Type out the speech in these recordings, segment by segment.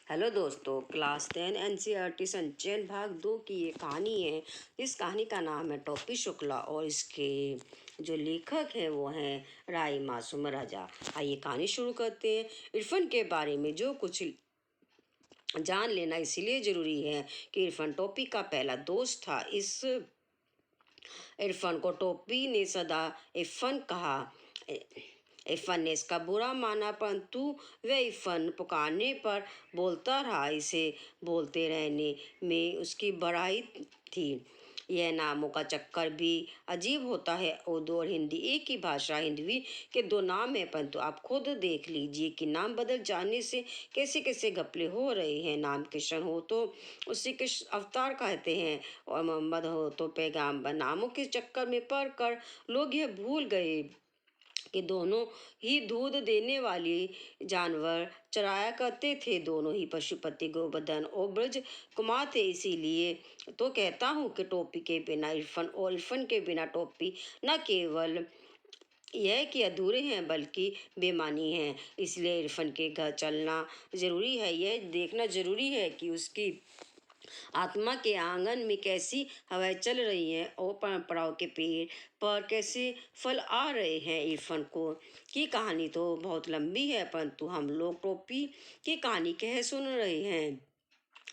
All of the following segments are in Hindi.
हेलो दोस्तों, क्लास 10 एनसीईआरटी संचयन भाग 2 की ये कहानी है। इस कहानी का नाम है टोपी शुक्ला और इसके जो लेखक हैं वो हैं राय मासूम राजा। आइए कहानी शुरू करते हैं। इरफान के बारे में जो कुछ जान लेना इसीलिए ज़रूरी है कि इरफान टोपी का पहला दोस्त था। इस इरफान को टोपी ने सदा इरफान कहा। इरफान ने इसका बुरा माना, परंतु वह इरफान पुकारने पर बोलता रहा। इसे बोलते रहने में उसकी बड़ाई थी। यह नामों का चक्कर भी अजीब होता है। उर्दू और हिंदी एक ही भाषा। हिंदी के दो नाम हैं, परंतु आप खुद देख लीजिए कि नाम बदल जाने से कैसे कैसे घपले हो रहे हैं। नाम किशन हो तो उसी के अवतार कहते हैं और मोहम्मद हो तो पैगाम्बर। नामों के चक्कर में पड़ कर लोग यह भूल गए कि दोनों ही दूध देने वाले जानवर चराया करते थे। दोनों ही पशुपति गोवर्धन और ब्रज कुमार थे। इसीलिए तो कहता हूँ कि टोपी के बिना इरफान और इरफान के बिना टोपी न केवल यह कि अधूरे हैं बल्कि बेमानी हैं। इसलिए इरफान के घर चलना ज़रूरी है। यह देखना ज़रूरी है कि उसकी आत्मा के आंगन में कैसी हवाएं चल रही हैं और परंपराओं के पेड़ पर कैसे फल आ रहे हैं। इरफान को की कहानी तो बहुत लंबी है, परंतु हम लोग टोपी की कहानी कह सुन रहे हैं।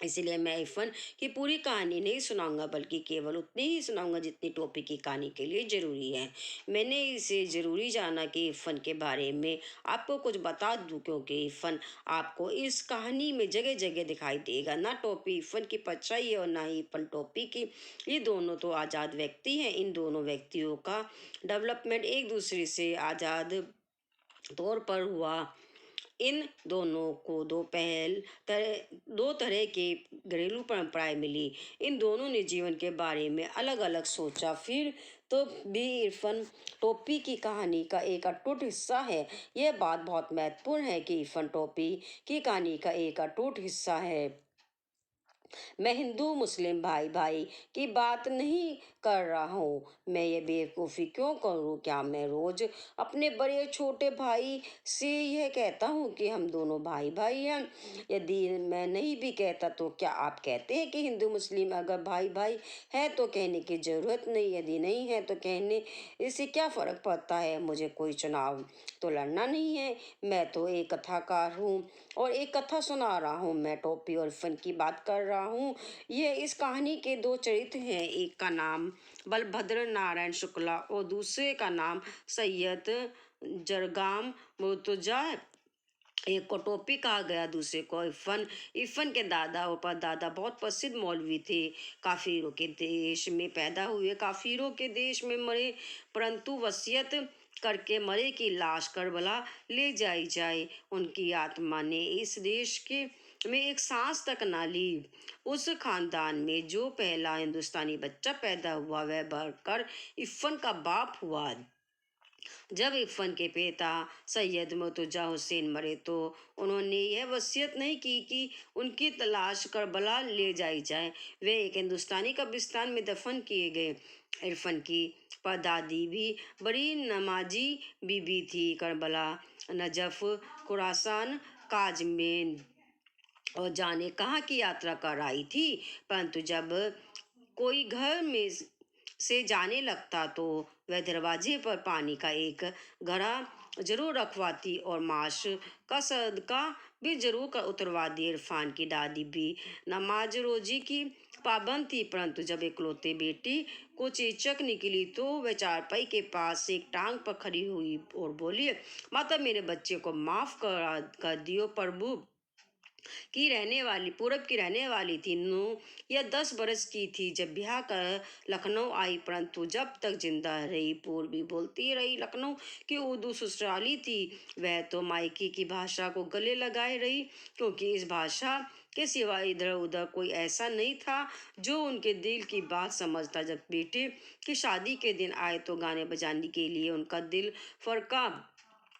इसलिए मैं इरफान की पूरी कहानी नहीं सुनाऊंगा, बल्कि केवल उतनी ही सुनाऊंगा जितनी टोपी की कहानी के लिए ज़रूरी है। मैंने इसे ज़रूरी जाना कि इरफान के बारे में आपको कुछ बता दूं, क्योंकि इरफान आपको इस कहानी में जगह जगह दिखाई देगा। ना टोपी इरफान की परछाई है और ना ही इरफान टोपी की। ये दोनों तो आज़ाद व्यक्ति हैं। इन दोनों व्यक्तियों का डेवलपमेंट एक दूसरे से आज़ाद तौर पर हुआ। इन दोनों को दो तरह के घरेलू परंपराएं मिली। इन दोनों ने जीवन के बारे में अलग अलग सोचा। फिर तो भी इरफान टोपी की कहानी का एक अटूट हिस्सा है। यह बात बहुत महत्वपूर्ण है कि इरफान टोपी की कहानी का एक अटूट हिस्सा है। मैं हिंदू मुस्लिम भाई भाई की बात नहीं कर रहा हूँ। मैं ये बेवकूफ़ी क्यों करूँ? क्या मैं रोज़ अपने बड़े छोटे भाई से यह कहता हूँ कि हम दोनों भाई भाई हैं? यदि मैं नहीं भी कहता तो क्या आप कहते हैं कि हिंदू मुस्लिम अगर भाई भाई है तो कहने की ज़रूरत नहीं, यदि नहीं है तो कहने इससे क्या फ़र्क पड़ता है? मुझे कोई चुनाव तो लड़ना नहीं है। मैं तो एक कथाकार हूँ और एक कथा सुना रहा हूँ। मैं टोपी और फन की बात कर रहा हूँ। ये इस कहानी के दो चरित्र हैं। एक का नाम बलभद्र नारायण शुक्ला और दूसरे का नाम सैयद जरगाम मुर्तजा। एक को टोपी कहा गया, दूसरे को इरफान। इरफान के दादा और परदादा बहुत प्रसिद्ध मौलवी थे। काफिरों के देश में पैदा हुए, काफिरों के देश में मरे, परंतु वसीयत करके मरे की लाश करबला ले जाई जाए। उनकी आत्मा ने इस देश के में एक सांस तक ना ली। उस खानदान में जो पहला हिंदुस्तानी बच्चा पैदा हुआ वह बढ़कर इरफान का बाप हुआ। जब इरफान के पिता सैयद मुर्तजा हुसैन मरे तो उन्होंने यह वसीयत नहीं की कि उनकी तलाश करबला ले जाई जाए। वे एक हिंदुस्तानी कब्रिस्तान में दफन किए गए। इरफान की परदादी भी बड़ी नमाजी बीबी थी। करबला, नजफ, खुरासान, काजमेन और जाने कहाँ की यात्रा कर आई थी, परंतु जब कोई घर में से जाने लगता तो वह दरवाजे पर पानी का एक घड़ा जरूर रखवाती और माश का सदका भी जरूर कर उतरवा दी। इरफान की दादी भी नमाज रोजी की पाबंद थी, परंतु जब इकलौते बेटी को चेचक निकली तो वह चारपाई के पास एक टांग पर खड़ी हुई और बोली, माता मेरे बच्चे को माफ कर दियो प्रभु। पूरब की रहने वाली थी। नौ या 10 बरस की थी जब ब्याह कर लखनऊ आई, परंतु जब तक जिंदा रही पूर्वी बोलती रही। लखनऊ की उर्दू ससुराली थी। वह तो मायके की भाषा को गले लगाए रही, क्योंकि इस भाषा के सिवा इधर उधर कोई ऐसा नहीं था जो उनके दिल की बात समझता। जब बेटे की शादी के दिन आए तो गाने बजाने के लिए उनका दिल फरका,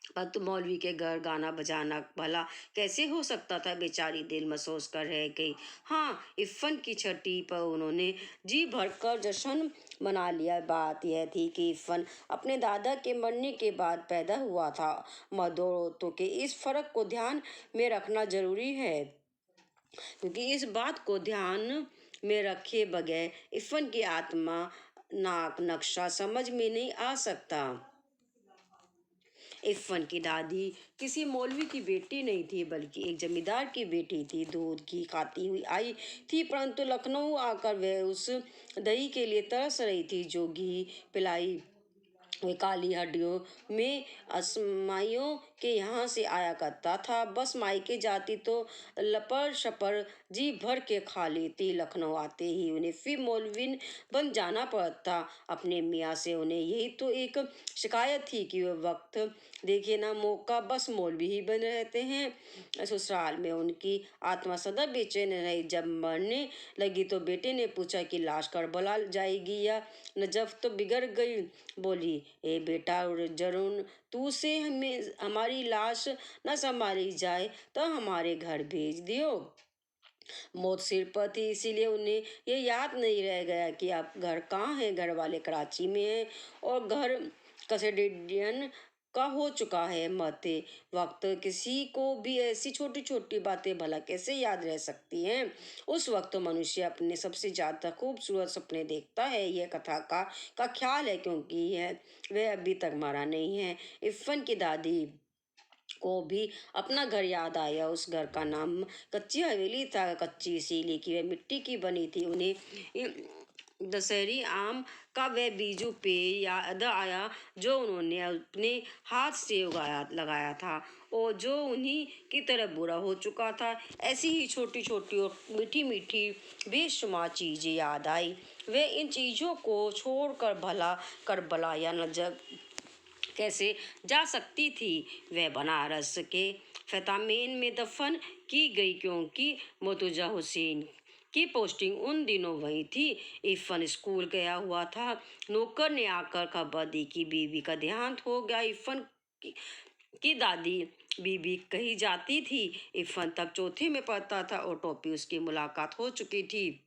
परंतु मौलवी के घर गाना बजाना भला कैसे हो सकता था? बेचारी दिल महसूस कर रह गई। हाँ, इरफान की छठी पर उन्होंने जी भरकर जश्न मना लिया। बात यह थी कि इरफान अपने दादा के मरने के बाद पैदा हुआ था। मर्दों औरतों के इस फर्क को ध्यान में रखना जरूरी है। क्योंकि इस बात को ध्यान में रखे बगैर इफ़न की आत्मा नाक नक्शा समझ में नहीं आ सकता। इफ़न की दादी किसी मौलवी की बेटी नहीं थी, बल्कि एक जमींदार की बेटी थी। दूध घी खाती हुई आई थी, परंतु लखनऊ आकर वह उस दही के लिए तरस रही थी जो घी पिलाई वे काली हड्डियों में असमाइयों के यहाँ से आया करता था। बस मायके जाती तो लपर शपर जी भर के खा लेती। लखनऊ आते ही उन्हें फिर मौलवीन बन जाना पड़ता। अपने मियाँ से उन्हें यही तो एक शिकायत थी कि वे वक्त देखे ना मौका बस मौलवी ही बन रहते हैं। ससुराल में उनकी आत्मा सदा बेचैन रही। जब मरने लगी तो बेटे ने पूछा कि लाश करबला जाएगी या नजफ तो बिगड़ गई। बोली, ए बेटा जरून तू से हमें हमारी लाश न संभाली जाए तो हमारे घर भेज दियो। मौत सिर पर थी, इसीलिए उन्हें ये याद नहीं रह गया कि अब घर कहाँ है। घर वाले कराची में है और घर कसेडियन का हो चुका है। मरते वक्त किसी को भी ऐसी छोटी छोटी बातें भला कैसे याद रह सकती हैं। उस वक्त तो मनुष्य अपने सबसे ज्यादा खूबसूरत सपने देखता है। यह कथा का ख्याल है, क्योंकि यह वह अभी तक मरा नहीं है। इफ़न की दादी को भी अपना घर याद आया। उस घर का नाम कच्ची हवेली था। कच्ची इसीलिए कि वह मिट्टी की बनी थी। उन्हें दशहरी आम का वह बीजू पेड़ याद आया जो उन्होंने अपने हाथ से उगाया लगाया था और जो उन्हीं की तरह बुरा हो चुका था। ऐसी ही छोटी छोटी और मीठी मीठी बेशुमार चीजें याद आई। वे इन चीजों को छोड़कर भला करबला या नजर कैसे जा सकती थी। वह बनारस के फतेहाबाद में दफन की गई, क्योंकि मुर्तजा हुसैन की पोस्टिंग उन दिनों वही थी। इफ़न स्कूल गया हुआ था। नौकर ने आकर खबर दी कि बीबी का देहांत हो गया। इफ़न की, की दादी बीबी कही जाती थी। इफ़न तब चौथे में पढ़ता था और टोपी उसकी मुलाकात हो चुकी थी।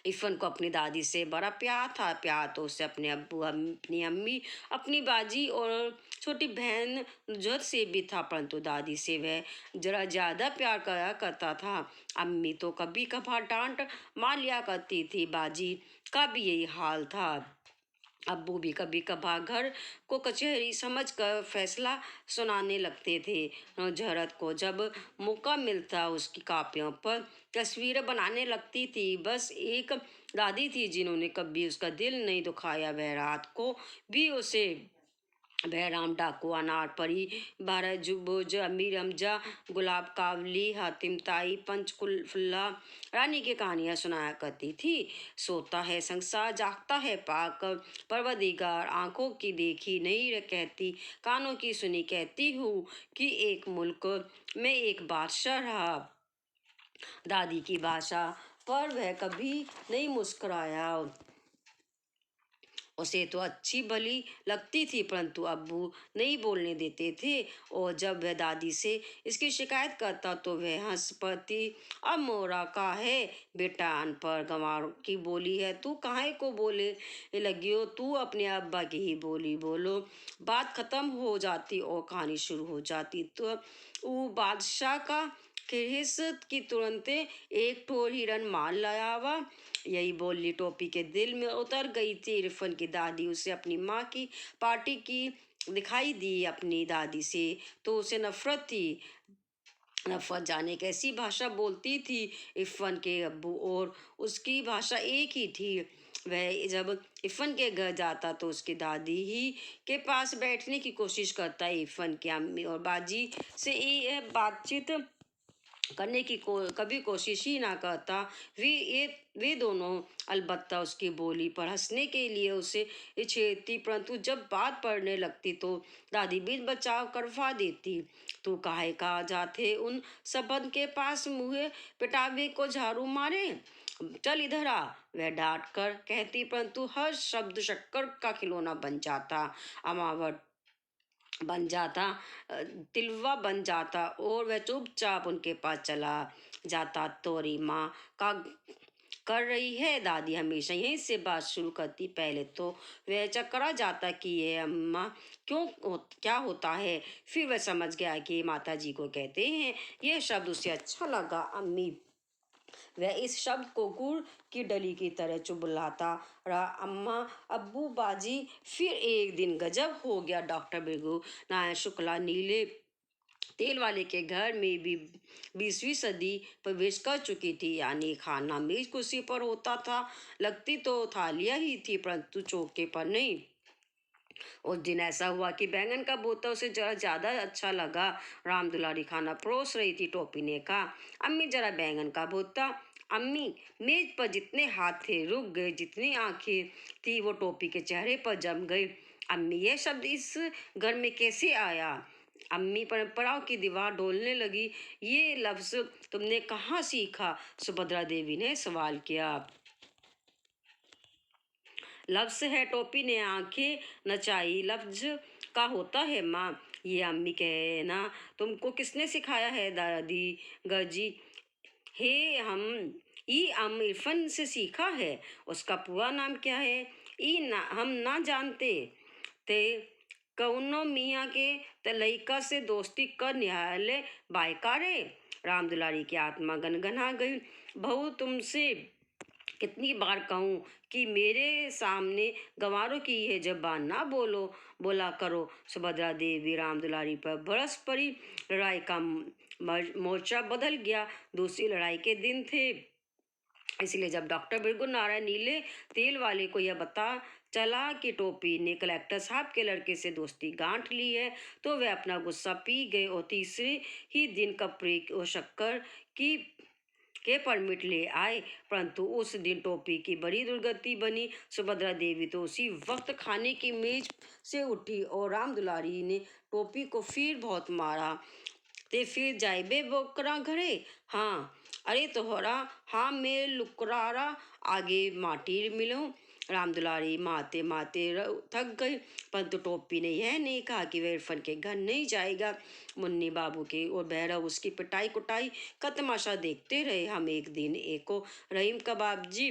इफ़न को अपनी दादी से बड़ा प्यार था। प्यार तो उसे अपने अब्बू, अपनी अम्मी, अपनी बाजी और छोटी बहन नुजहत से भी था, परंतु दादी से वह जरा ज़्यादा प्यार करा करता था। अम्मी तो कभी कभार डांट मार लिया करती थी। बाजी का भी यही हाल था। अब्बू भी कभी कभार घर को कचहरी समझकर फैसला सुनाने लगते थे। नुजहत को जब मौका मिलता उसकी कापियों पर तस्वीरें बनाने लगती थी। बस एक दादी थी जिन्होंने कभी उसका दिल नहीं दुखाया। वह रात को भी उसे बहराम डाकू, अनार परी, बारह जुबोज, अमीर हमजा, गुलाब कावली, हातिम ताई, पंचकुल्ला रानी की कहानियां सुनाया करती थी। सोता है संसार, जागता है पाक परवदिगार, आंखों की देखी नहीं कहती, कानों की सुनी कहती हूँ कि एक मुल्क में एक बादशाह रहा। दादी की भाषा पर वह कभी नहीं मुस्कुराया। उसे तो अच्छी भली लगती थी, परंतु अब्बू नहीं बोलने देते थे। और जब वह दादी से इसकी शिकायत करता तो वह हंस पड़ती। अब मोरा का है बेटा, अनपढ़ गंवार की बोली है, तू काहे को बोले लगी हो। तू अपने अब्बा की ही बोली बोलो। बात खत्म हो जाती और कहानी शुरू हो जाती। तो वो बादशाह का खिस की तुरंते एक ठोर हिरन मार लाया वा। यही बोली टोपी के दिल में उतर गई थी। इरफान की दादी उसे अपनी माँ की पार्टी की दिखाई दी। अपनी दादी से तो उसे नफरत थी। नफरत जाने कैसी भाषा बोलती थी। इरफान के अब्बू और उसकी भाषा एक ही थी। वह जब इरफान के घर जाता तो उसकी दादी ही के पास बैठने की कोशिश करता। इरफान की अम्मी और बाजी से ये बातचीत करने की कभी कोशिश ही ना करता। वे दोनों अलबत्ता उसकी बोली पर हंसने के लिए उसे छेड़ती, परंतु जब बात पड़ने लगती तो दादी बीच बचाव करवा देती। तू काहे का जाते उन सबन के पास मुँह पिटावे को झाड़ू मारे, चल इधर आ, वह डांट कर कहती, परंतु हर शब्द शक्कर का खिलौना बन जाता। अमावट बन जाता, तिलवा बन जाता और वह चुपचाप उनके पास चला जाता। तोरी माँ का कर रही है। दादी हमेशा यहीं से बात शुरू करती। पहले तो वह चकरा जाता कि ये अम्मा क्या होता है। फिर वह समझ गया कि माता जी को कहते हैं। यह शब्द उसे अच्छा लगा। अम्मी। वह इस शब्द को गुड़ की डली की तरह चुभलाता रहा। अम्मा, अब्बू, बाजी। फिर एक दिन गजब हो गया। डॉक्टर भृगु नारायण शुक्ला नीले तेल वाले के घर में भी 20वीं सदी प्रवेश कर चुकी थी। यानी खाना मेज कुर्सी पर होता था। लगती तो थालियां ही थी, परंतु चौके पर नहीं। उस दिन ऐसा हुआ कि बैंगन का भुर्ता उसे जरा ज्यादा अच्छा लगा। राम दुलारी खाना परोस रही थी। टोपी ने कहा, अम्मी जरा बैंगन का भुर्ता। अम्मी। मेज पर जितने हाथ थे रुक गए, जितनी आंखें थी वो टोपी के चेहरे पर जम गई। अम्मी, यह शब्द इस घर में कैसे आया? अम्मी परंपराओं की दीवार डोलने लगी। ये लफ्ज तुमने कहाँ सीखा? सुभद्रा देवी ने सवाल किया। लफ्ज है। टोपी ने आंखें नचाई। लफ्ज का होता है माँ। ये अम्मी कहना तुमको किसने सिखाया है? दादी गजी हे हम ई अम इरफन से सीखा है। उसका पूरा नाम क्या है? हम ना जानते ते कौनो मियाँ के तलैका से दोस्ती कर न्यायालय बायकारे। राम दुलारी की आत्मा गनगना गई। बहू, तुमसे कितनी बार कहूँ कि मेरे सामने गंवारों की यह जबान ना बोला करो। सुभद्रा देवी राम दुलारी पर बरस पड़ी। लड़ाई का मोर्चा बदल गया। दूसरी लड़ाई के दिन थे। इसलिए जब डॉक्टर भृगु नारायण नीले तेल वाले को यह बता चला कि टोपी ने कलेक्टर साहब के लड़के से दोस्ती गांठ ली है, तो वह अपना गुस्सा पी गए और तीसरे ही दिन कपड़े और शक्कर की के परमिट ले आए। परंतु उस दिन टोपी की बड़ी दुर्गति बनी। सुभद्रा देवी तो उसी वक्त खाने की मेज से उठी और राम दुलारी ने टोपी को फिर बहुत मारा। ते फिर जाइबे बोकरा घरे? हाँ। अरे तोहरा हाँ में लुकरारा आगे माटी मिलो। राम दुलारी माते माते थक गई। परंतु टोपी ने यह नहीं कहा कि वह इरफन के घर नहीं जाएगा। मुन्नी बाबू के और भैरव उसकी पिटाई कुटाई का तमाशा देखते रहे। हम एक दिन एको रहीम कबाब जी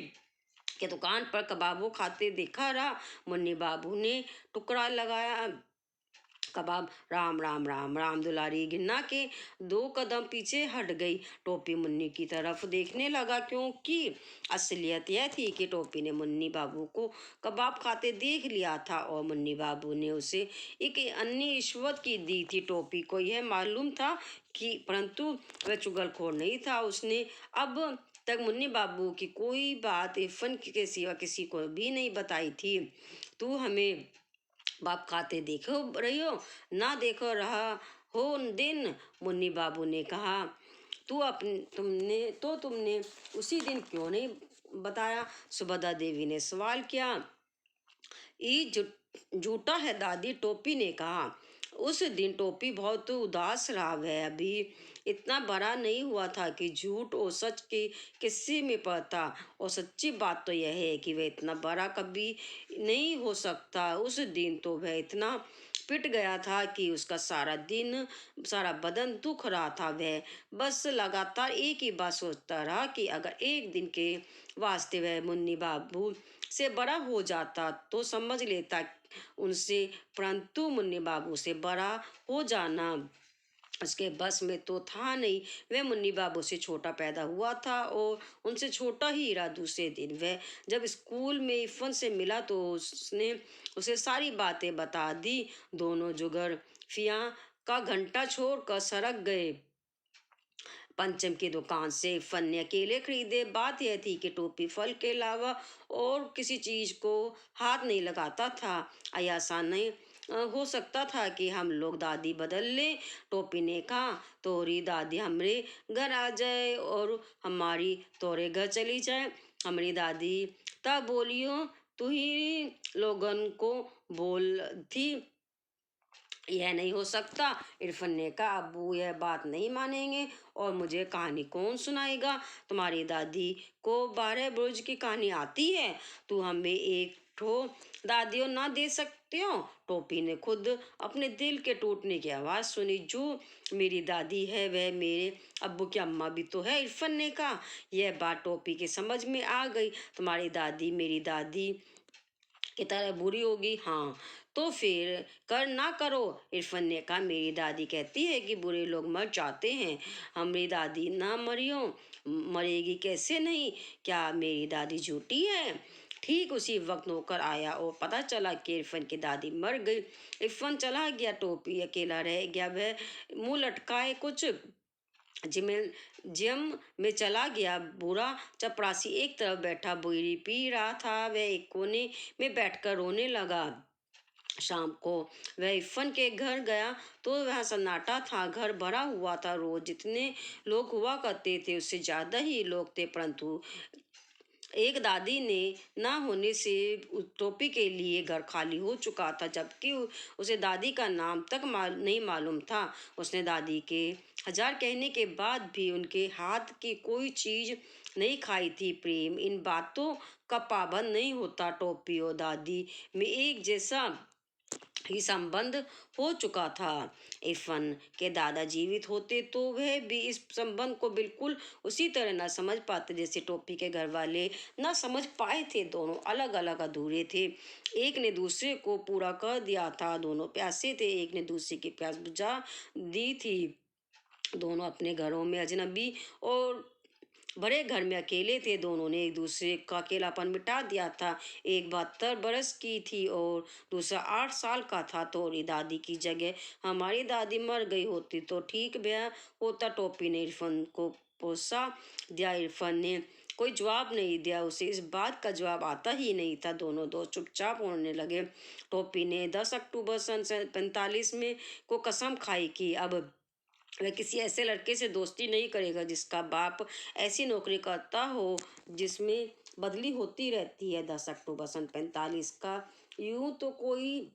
के दुकान पर कबाबों खाते देखा रहा। मुन्नी बाबू ने टुकड़ा लगाया कबाब। राम राम राम। राम दुलारी गिन्ना के 2 कदम पीछे हट गई। टोपी मुन्नी की तरफ देखने लगा, क्योंकि असलियत यह थी कि टोपी ने मुन्नी बाबू को कबाब खाते देख लिया था और मुन्नी बाबू ने उसे एक अन्य रिश्वत की दी थी। टोपी को यह मालूम था कि, परंतु वह चुगलखोर नहीं था। उसने अब तक मुन्नी बाबू की कोई बात इरफन के सिवा किसी को भी नहीं बताई थी। तू हमें बाप खाते देखो रही हो ना देखो रहा हो दिन? मुन्नी बाबू ने कहा। तुमने उसी दिन क्यों नहीं बताया? सुभद्रा देवी ने सवाल किया। झूठा है दादी, टोपी ने कहा। उस दिन टोपी बहुत उदास रहा। वह अभी इतना बड़ा नहीं हुआ था कि झूठ और सच के किस्से में पड़ता। और सच्ची बात तो यह है कि वह इतना बड़ा कभी नहीं हो सकता। उस दिन तो वह इतना पिट गया था कि उसका सारा बदन दुख रहा था। वह बस लगातार एक ही बात सोचता रहा कि अगर एक दिन के वास्ते वह मुन्नी बाबू से बड़ा हो जाता तो समझ लेता उनसे। परंतु मुन्नी बाबू से बड़ा हो जाना उसके बस में तो था नहीं। वह मुन्नी बाबू से छोटा पैदा हुआ था और उनसे छोटा ही रहा। दूसरे दिन वह जब स्कूल में इरफन से मिला तो उसने उसे सारी बातें बता दी। दोनों जुगर फिया का घंटा छोड़कर सड़क गए। पंचम की दुकान से फल ने अकेले खरीदे। बात यह थी कि टोपी फल के अलावा और किसी चीज को हाथ नहीं लगाता था। ऐसा नहीं हो सकता था कि हम लोग दादी बदल लें। टोपी ने कहा, तोरी दादी हमरे घर आ जाए और हमारी तोरे घर चली जाए। हमारी दादी तब बोलियो तू ही लोगन को बोल थी यह नहीं हो सकता। इरफन ने कहा, अब्बू यह बात नहीं मानेंगे और मुझे कहानी कौन सुनाएगा? तुम्हारी दादी को 12 बुर्ज की कहानी आती है। तू हमें एक हो दादियों ना दे सकते हो। टोपी ने खुद अपने दिल के टूटने की आवाज़ सुनी। जो मेरी दादी है वह मेरे अब्बू की अम्मा भी तो है, इरफान ने कहा। यह बात टोपी के समझ में आ गई। तुम्हारी दादी मेरी दादी की तरह बुरी होगी? हाँ। तो फिर कर ना करो, इरफान ने कहा। मेरी दादी कहती है कि बुरे लोग मर जाते हैं। हमारी दादी ना मरियो मरेगी कैसे नहीं? क्या मेरी दादी झूठी है? ठीक उसी वक्त नौकर आया और पता चला कि इरफान की दादी मर गई। इरफान चला गया, टोपी अकेला रह गया। वह मुंह लटकाए कुछ जिमें जिम में चला गया। बूढ़ा चपरासी एक तरफ बैठा बीड़ी पी रहा था। वह एक कोने में बैठकर रोने लगा। शाम को वह इरफान के घर गया तो वह सन्नाटा था। घर भरा हुआ था। रोज जितने लोग हुआ करते थे उससे ज्यादा ही लोग थे, परंतु एक दादी ने ना होने से उस टोपी के लिए घर खाली हो चुका था, जबकि उसे दादी का नाम तक नहीं मालूम था। उसने दादी के हजार कहने के बाद भी उनके हाथ की कोई चीज नहीं खाई थी। प्रेम इन बातों का पाबंद नहीं होता। टोपी और दादी में एक जैसा ही संबंध हो चुका था। इरफान के दादा जीवित होते तो वह भी इस संबंध को बिल्कुल उसी तरह न समझ पाते जैसे टोपी के घर वाले न समझ पाए थे। दोनों अलग अलग अधूरे थे। एक ने दूसरे को पूरा कर दिया था। दोनों प्यासे थे। एक ने दूसरे की प्यास बुझा दी थी। दोनों अपने घरों में अजनबी और बड़े घर में अकेले थे। दोनों ने एक दूसरे का अकेलापन मिटा दिया था। एक 72 बरस की थी और दूसरा 8 साल का था। तोरी दादी की जगह हमारी दादी मर गई होती तो ठीक ब्याह होता। टोपी ने इरफान को पोसा दिया। इरफान ने कोई जवाब नहीं दिया। उसे इस बात का जवाब आता ही नहीं था। दोनों दोस्त चुपचाप होने लगे। टोपी ने 10 अक्टूबर सन 45 में को कसम खाई कि अब वह किसी ऐसे लड़के से दोस्ती नहीं करेगा जिसका बाप ऐसी नौकरी करता हो जिसमें बदली होती रहती है। 10 अक्टूबर सन 45 का यूं तो कोई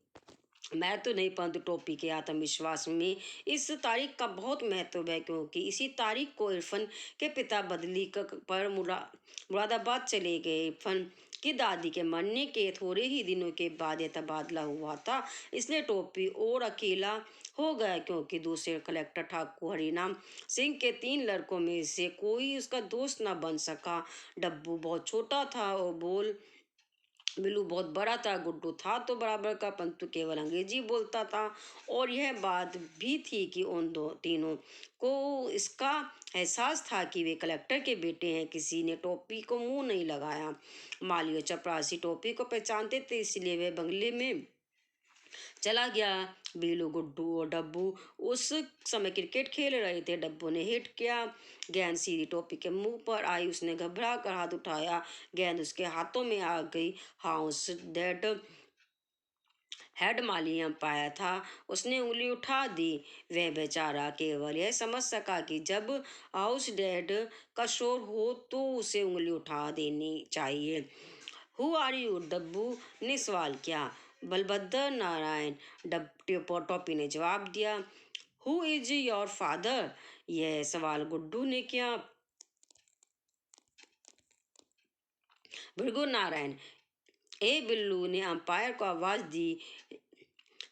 मैं तो नहीं, परंतु टोपी के आत्मविश्वास में इस तारीख का बहुत महत्व है, क्योंकि इसी तारीख को इरफान के पिता बदली पर मुरादाबाद चले गए। इरफान की दादी के मरने के थोड़े ही दिनों के बाद यह तबादला हुआ था। इसलिए टोपी और अकेला हो गया, क्योंकि दूसरे कलेक्टर ठाकुर हरिनाम सिंह के 3 लड़कों में से कोई उसका दोस्त न बन सका। डब्बू बहुत छोटा था और बिल्लू बहुत बड़ा था। गुड्डू था तो बराबर का, परंतु केवल अंग्रेजी बोलता था। और यह बात भी थी कि उन दो तीनों को इसका एहसास था कि वे कलेक्टर के बेटे हैं। किसी ने टोपी को मुंह नहीं लगाया। माली और चपरासी टोपी को पहचानते थे, इसलिए वे बंगले में चला गया। बीलू, गुड्डू और डब्बू उस समय क्रिकेट खेल रहे थे। डब्बू ने हिट किया। गेंद सीधी टोपी के मुंह पर आई। उसने घबरा कर हाथ उठाया। गेंद उसके हाथों में आ गई। हाउस डेड हेड माली अंपायर था। उसने उंगली उठा दी। वह बेचारा केवल यह समझ सका कि जब हाउस डेड का शोर हो तो उसे उंगली उठा देनी चाहिए। Who are you? डब्बू ने सवाल किया। बलभद्र नारायण, टोपी ने जवाब दिया। Who is your father? यह सवाल गुड्डू ने किया। भृगु नारायण। ए बिल्लू ने अंपायर को आवाज दी।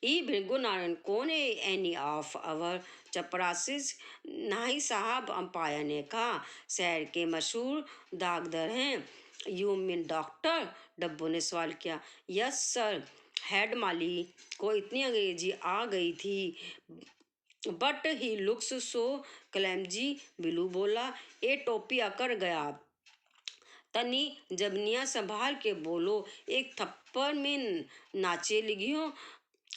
ई भृगु नारायण कौन है? Any of our chaprasis? नाही साहब, अंपायर ने कहा। शहर के मशहूर दागदर हैं। You mean doctor? डब्बू ने सवाल किया। Yes sir. हेड माली को इतनी अंग्रेजी आ गई थी। But he looks so clumsy, Billu बोला। ए टोपी अकर गया। तनी जबनिया संभाल के बोलो। एक थप्पड़ में नाचे लिगियो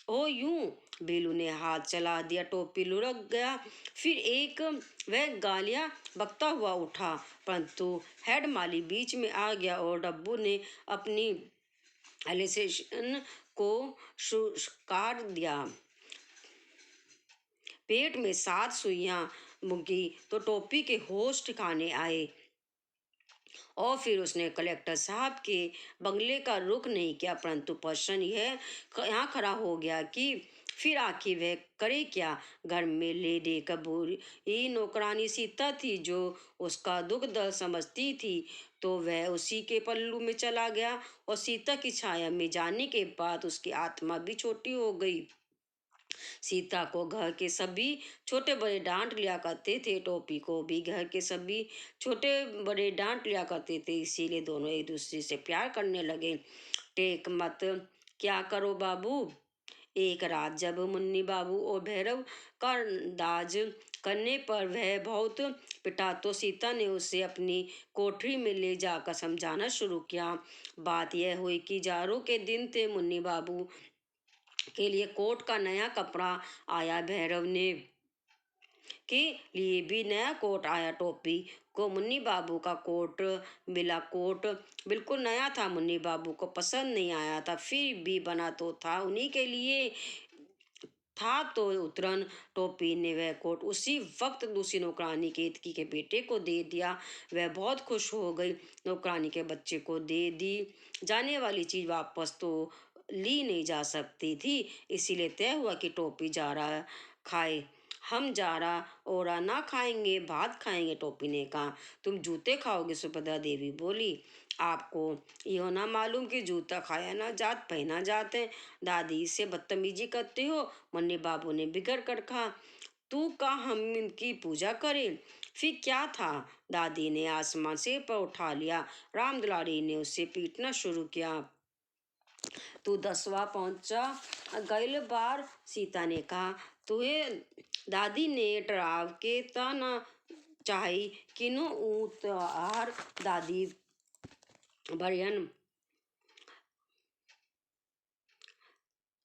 हो यूं? बेलू ने हाथ चला दिया। टोपी लुढ़क गया। फिर एक वह गालियां बकता हुआ उठा, परंतु हेड माली बीच में आ गया और डब्बू ने अपनी एलिसेशन को शुष्कार दिया। पेट में 7 सुइयां मुकी तो टोपी के होश ठिकाने आए और फिर उसने कलेक्टर साहब के बंगले का रुख नहीं किया, परंतु प्रश्न यह यहाँ खड़ा हो गया कि फिर आखिर वह करे क्या। घर में ले देकर बूढ़ी नौकरानी सीता थी जो उसका दुख दर्द समझती थी, तो वह उसी के पल्लू में चला गया और सीता की छाया में जाने के बाद उसकी आत्मा भी छोटी हो गई। सीता को घर के सभी छोटे बड़े डांट लिया करते थे, टोपी को भी घर के सभी छोटे बड़े डांट लिया करते थे, इसीलिए दोनों एक दूसरे से प्यार करने लगे। टेक मत क्या करो बाबू। एक रात जब मुन्नी बाबू और भैरव का दाज करने पर वह बहुत पिटा, तो सीता ने उसे अपनी कोठरी में ले जाकर समझाना शुरू किया। बात यह हुई कि जाड़ों के दिन थे, मुन्नी बाबू के लिए कोट का नया कपड़ा आया, भैरव ने के लिए भी नया कोट आया। टोपी को मुन्नी बाबू का कोट मिला, कोट बिल्कुल नया था, मुन्नी बाबू को पसंद नहीं आया था, फिर भी बना तो था उन्हीं के लिए था, तो उतरन टोपी ने वह कोट उसी वक्त दूसरी नौकरानी केतकी के बेटे को दे दिया। वह बहुत खुश हो गई। नौकरानी के बच्चे को दे दी जाने वाली चीज वापस तो ली नहीं जा सकती थी, इसीलिए तय हुआ कि टोपी जारा खाए। हम जारा ओरा ना खाएंगे, भात खाएंगे, टोपी ने कहा। तुम जूते खाओगे, सुभद्रा देवी बोली। आपको यो ना मालूम कि जूता खाया ना जात पहना जात है। दादी से बदतमीजी करते हो, मुन्नी बाबू ने बिगड़ कर कहा। तू का हम इनकी पूजा करें। फिर क्या था। दादी ने आसमान से पर उठा लिया। राम दुलारी ने उसे पीटना शुरू किया। तू 10वां पहुंचा गईल बार, सीता ने कहा। तुहे दादी ने डराव के तना चाही किनु ऊत आहार। दादी बरयन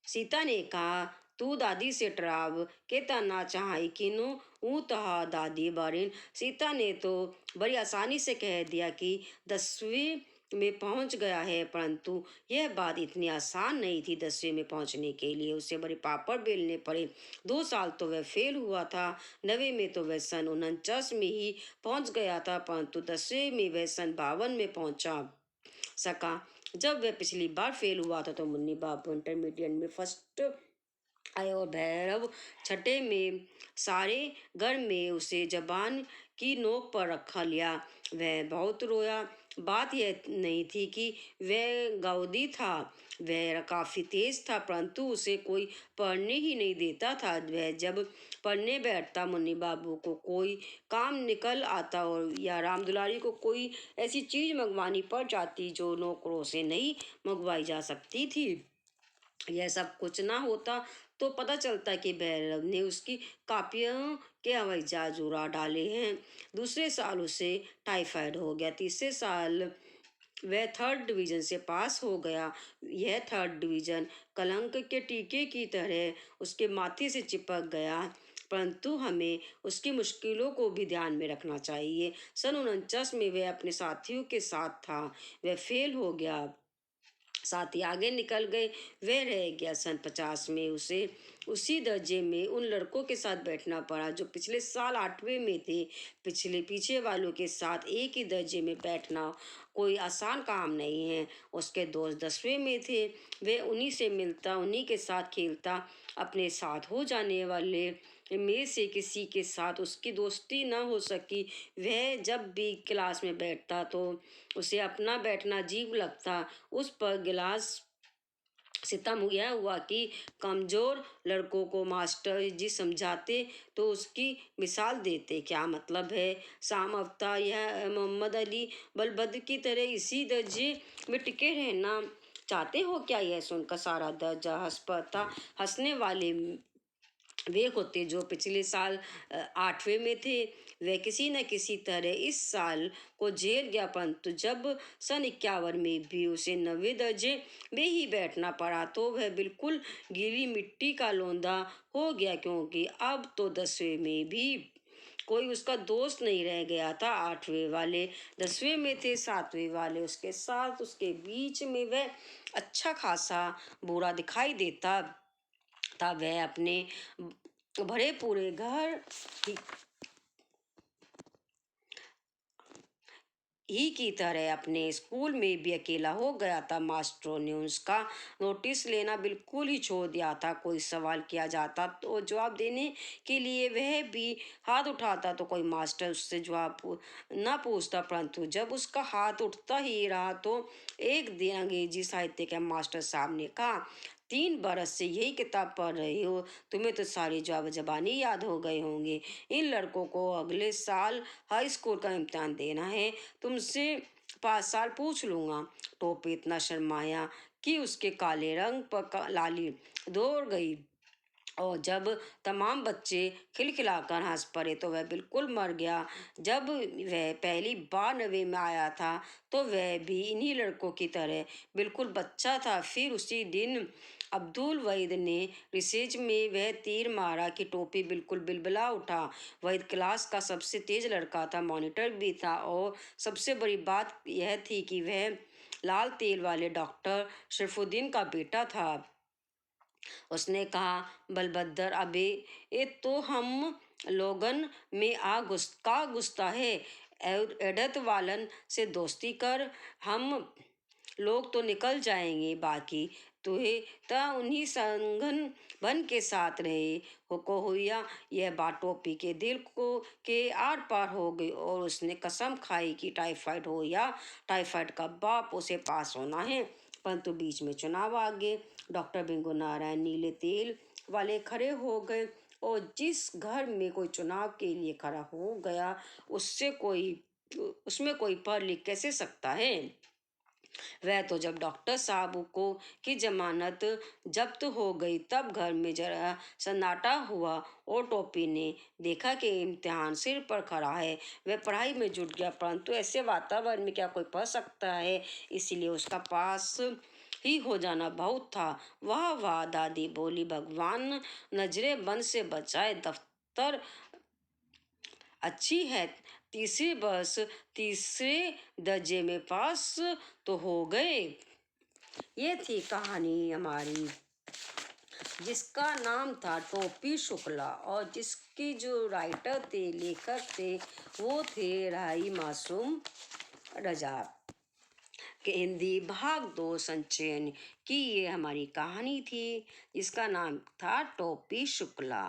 सीता ने कहा। तू दादी से टराव के तना चाहे किनु ऊ तहा। दादी बारिन सीता ने तो बड़ी आसानी से कह दिया कि 10वीं में पहुंच गया है, परंतु यह बात इतनी आसान नहीं थी। 10वीं में पहुंचने के लिए उसे बड़े पापड़ बेलने पड़े। 2 साल तो वह फेल हुआ था। 9वीं में तो वह सन 49 में ही पहुंच गया था, परंतु 10वीं में वह सन 52 में पहुंचा सका। जब वह पिछली बार फेल हुआ था तो मुन्नी बाबू इंटरमीडिएट में फर्स्ट आए और भैरव छठे में। सारे घर में उसे जबान की नोक पर रखा लिया। वह बहुत रोया। बात यह नहीं थी कि वह गाउदी था, वह काफी तेज था, परंतु उसे कोई पढ़ने ही नहीं देता था। वह जब पढ़ने बैठता, मुन्नी बाबू को कोई काम निकल आता और या राम दुलारी को कोई ऐसी चीज मंगवानी पड़ जाती जो नौकरों से नहीं मंगवाई जा सकती थी। यह सब कुछ ना होता तो पता चलता कि भैरव ने उसकी कापियों के हवाई जहाज उड़ा डाले हैं। दूसरे साल उसे टाइफाइड हो गया। तीसरे साल वह 3rd डिवीजन से पास हो गया। यह 3rd डिवीजन कलंक के टीके की तरह उसके माथे से चिपक गया, परंतु हमें उसकी मुश्किलों को भी ध्यान में रखना चाहिए। सन 49 में वह अपने साथियों के साथ था। वह फेल हो गया, साथी आगे निकल गए, वह रह गया। सन 50 में उसे उसी दर्जे में उन लड़कों के साथ बैठना पड़ा जो पिछले साल 8वें में थे। पिछले पीछे वालों के साथ एक ही दर्जे में बैठना कोई आसान काम नहीं है। उसके दोस्त 10वें में थे, वे उन्हीं से मिलता, उन्हीं के साथ खेलता। अपने साथ हो जाने वाले में से किसी के साथ उसकी दोस्ती न हो सकी। वह जब भी क्लास में बैठता तो उसे अपना बैठना अजीब लगता। उस पर गिलास सितम यह हुआ कि कमजोर लड़कों को मास्टर जी समझाते तो उसकी मिसाल देते। क्या मतलब है। शाम अफ्ता यह मोहम्मद अली बलबद्र की तरह इसी दर्जे में टिके रहना चाहते हो क्या। यह सुनकर सारा दर्जा हंस पड़ता। हंसने वाले वे होते जो पिछले साल 8वें में थे। वह किसी न किसी तरह इस साल को झेल गया, परंतु जब सन 51 में भी उसे 9वें दर्जे में ही बैठना पड़ा तो वह बिल्कुल गीली मिट्टी का लोंदा हो गया, क्योंकि अब तो 10वें में भी कोई उसका दोस्त नहीं रह गया था। 8वें वाले 10वें में थे, 7वें वाले उसके साथ, उसके बीच में वह अच्छा खासा बुरा दिखाई देता था। वह अपने भरे पूरे घर ही की तरह अपने स्कूल में भी अकेला हो गया था। मास्टरों ने उसका नोटिस लेना बिल्कुल ही छोड़ दिया था। कोई सवाल किया जाता तो जवाब देने के लिए वह भी हाथ उठाता, तो कोई मास्टर उससे ना पूछता। परंतु जब उसका हाथ उठता ही रहा तो एक दिन अंग्रेजी साहित्य के मास्टर साहब ने कहा, 3 बरस से यही किताब पढ़ रही हो, तुम्हें तो सारी जवाब जबानी याद हो गए होंगे। इन लड़कों को अगले साल हाई स्कूल का इम्तिहान देना है, तुमसे 5 साल पूछ लूंगा। टोपी इतना शर्माया कि उसके काले रंग पर लाली दौड़ गई, और जब तमाम बच्चे खिलखिलाकर हंस पड़े तो वह बिल्कुल मर गया। जब वह पहली बार नवे में आया था तो वह भी इन्हीं लड़कों की तरह बिल्कुल बच्चा था। फिर उसी दिन अब्दुल वहीद ने रिसेज में वह तीर मारा कि टोपी बिल्कुल बिलबिला उठा। वहीद क्लास का सबसे तेज लड़का था, मॉनिटर भी था, और सबसे बड़ी बात यह थी कि वह लाल तेल वाले डॉक्टर शरफुद्दीन का बेटा था। उसने कहा, बलभद्र अबे, ये तो हम लोगन में आ का गुस्ता है। एडत वालन से दोस्ती कर, हम लोग तो निकल जाएंगे, बाकी तुहे ता उन्हीं संगन बन के साथ रहे हो हुआ। यह बात टोपी के दिल को के आर पार हो गई, और उसने कसम खाई कि टाइफाइड हो या टाइफाइड का बाप, उसे पास होना है। परंतु बीच में चुनाव आ गए। डॉक्टर बिंगो नारायण नीले तेल वाले खड़े हो गए, और जिस घर में कोई चुनाव के लिए खड़ा हो गया उसमें कोई पढ़ लिख कैसे सकता है। वह तो जब डॉक्टर साहब को की जमानत जब्त हो गई तब घर में जरा सन्नाटा हुआ, और टोपी ने देखा कि इम्तिहान सिर पर खड़ा है। वह पढ़ाई में जुट गया, परंतु ऐसे वातावरण में क्या कोई पढ़ सकता है, इसीलिए उसका पास ही हो जाना बहुत था। वाह वाह, दादी बोली, भगवान नजरे बंद से बचाए। दफ्तर अच्छी है, तीसरे बरस तीसरे दर्जे में पास तो हो गए। ये थी कहानी हमारी, जिसका नाम था टोपी शुक्ला, और जिसकी जो राइटर थे, लेखक थे, वो थे राही मासूम रजा। के हिंदी भाग 2 संचयन की ये हमारी कहानी थी, जिसका नाम था टोपी शुक्ला।